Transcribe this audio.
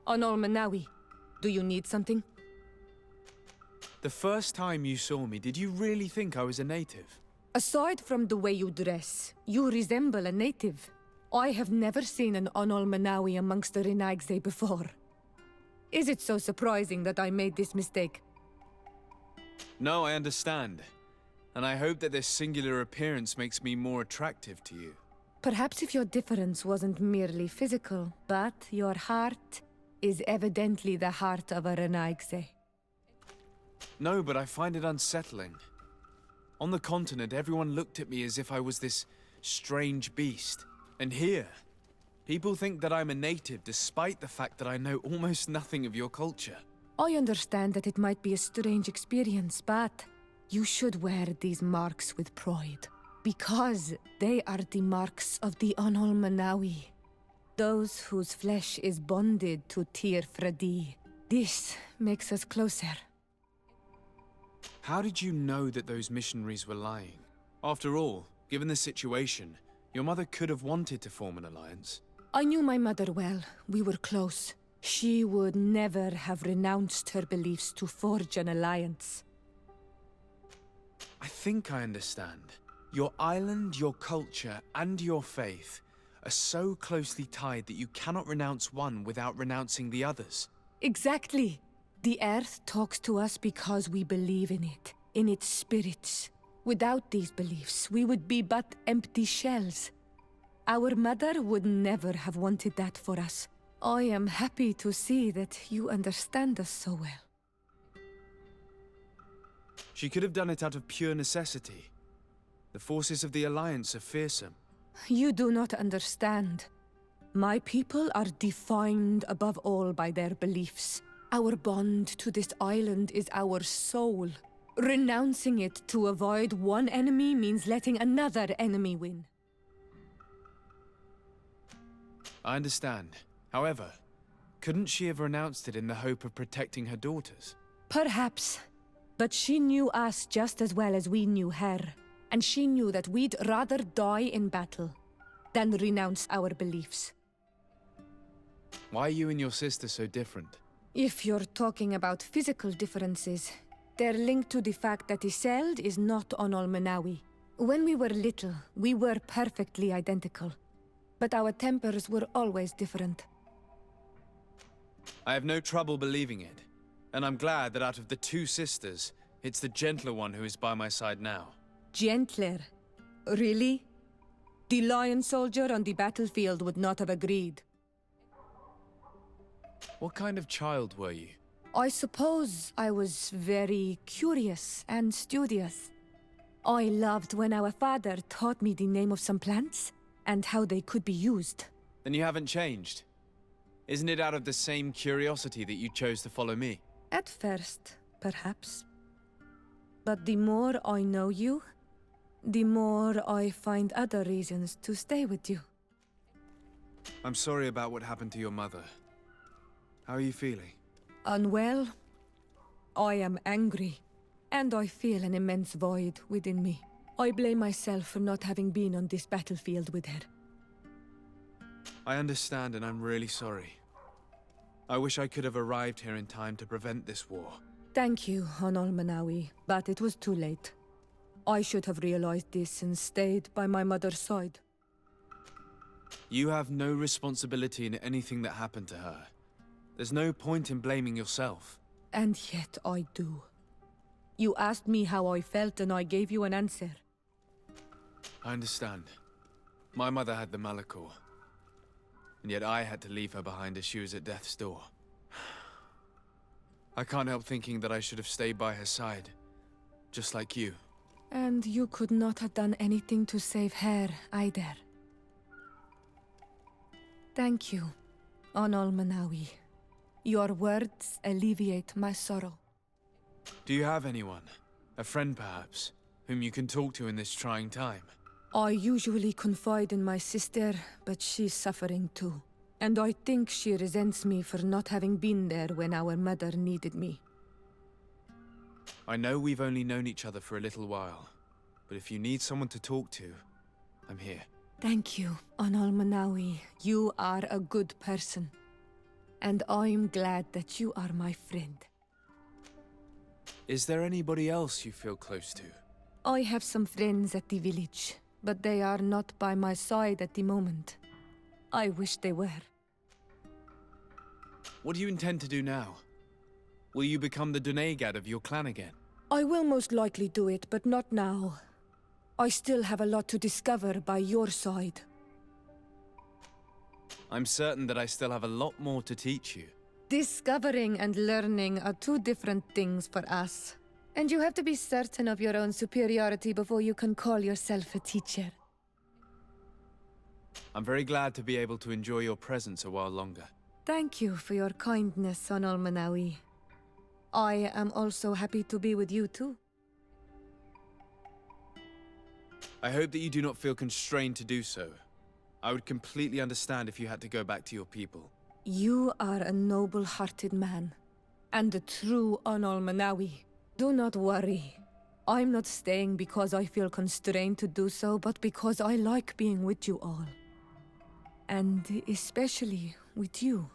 Anol Manawi, do you need something? The first time you saw me, did you really think I was a native? Aside from the way you dress, you resemble a native. I have never seen an Anol Manawi amongst the Renaigse before. Is it so surprising that I made this mistake? No, I understand. And I hope that this singular appearance makes me more attractive to you. Perhaps if your difference wasn't merely physical, but your heart is evidently the heart of a Renaigse. No, but I find it unsettling. On the continent, everyone looked at me as if I was this strange beast. And here, people think that I'm a native despite the fact that I know almost nothing of your culture. I understand that it might be a strange experience, but you should wear these marks with pride. Because they are the marks of the Anol Manawi. Those whose flesh is bonded to Tir Fradi. This makes us closer. How did you know that those missionaries were lying? After all, given the situation, your mother could have wanted to form an alliance. I knew my mother well. We were close. She would never have renounced her beliefs to forge an alliance. I think I understand. Your island, your culture, and your faith are so closely tied that you cannot renounce one without renouncing the others. Exactly. The Earth talks to us because we believe in it, in its spirits. Without these beliefs, we would be but empty shells. Our mother would never have wanted that for us. I am happy to see that you understand us so well. She could have done it out of pure necessity. The forces of the Alliance are fearsome. You do not understand. My people are defined above all by their beliefs. Our bond to this island is our soul. Renouncing it to avoid one enemy means letting another enemy win. I understand. However, couldn't she have renounced it in the hope of protecting her daughters? Perhaps. But she knew us just as well as we knew her. And she knew that we'd rather die in battle than renounce our beliefs. Why are you and your sister so different? If you're talking about physical differences, they're linked to the fact that Iseld is not Anol Manawi. When we were little, we were perfectly identical. But our tempers were always different. I have no trouble believing it. And I'm glad that out of the two sisters, it's the gentler one who is by my side now. Gentler? Really? The lion soldier on the battlefield would not have agreed. What kind of child were you? I suppose I was very curious and studious. I loved when our father taught me the name of some plants and how they could be used. Then you haven't changed. Isn't it out of the same curiosity that you chose to follow me? At first, perhaps. But the more I know you, the more I find other reasons to stay with you. I'm sorry about what happened to your mother. How are you feeling? Unwell. I am angry, and I feel an immense void within me. I blame myself for not having been on this battlefield with her. I understand, and I'm really sorry. I wish I could have arrived here in time to prevent this war. Thank you, Anol Manawi, but it was too late. I should have realized this and stayed by my mother's side. You have no responsibility in anything that happened to her. There's no point in blaming yourself. And yet I do. You asked me how I felt and I gave you an answer. I understand. My mother had the Malachor. And yet I had to leave her behind as she was at death's door. I can't help thinking that I should have stayed by her side. Just like you. And you could not have done anything to save her, either. Thank you, Anol Manawi. Your words alleviate my sorrow. Do you have anyone? A friend, perhaps? Whom you can talk to in this trying time? I usually confide in my sister, but she's suffering too. And I think she resents me for not having been there when our mother needed me. I know we've only known each other for a little while, but if you need someone to talk to, I'm here. Thank you, Anol Manawi. You are a good person. And I'm glad that you are my friend. Is there anybody else you feel close to? I have some friends at the village, but they are not by my side at the moment. I wish they were. What do you intend to do now? Will you become the Dunegad of your clan again? I will most likely do it, but not now. I still have a lot to discover by your side. I'm certain that I still have a lot more to teach you. Discovering and learning are two different things for us. And you have to be certain of your own superiority before you can call yourself a teacher. I'm very glad to be able to enjoy your presence a while longer. Thank you for your kindness on Almanawi. I am also happy to be with you too. I hope that you do not feel constrained to do so. I would completely understand if you had to go back to your people. You are a noble-hearted man, and a true Almanawi. Do not worry. I'm not staying because I feel constrained to do so, but because I like being with you all. And especially with you.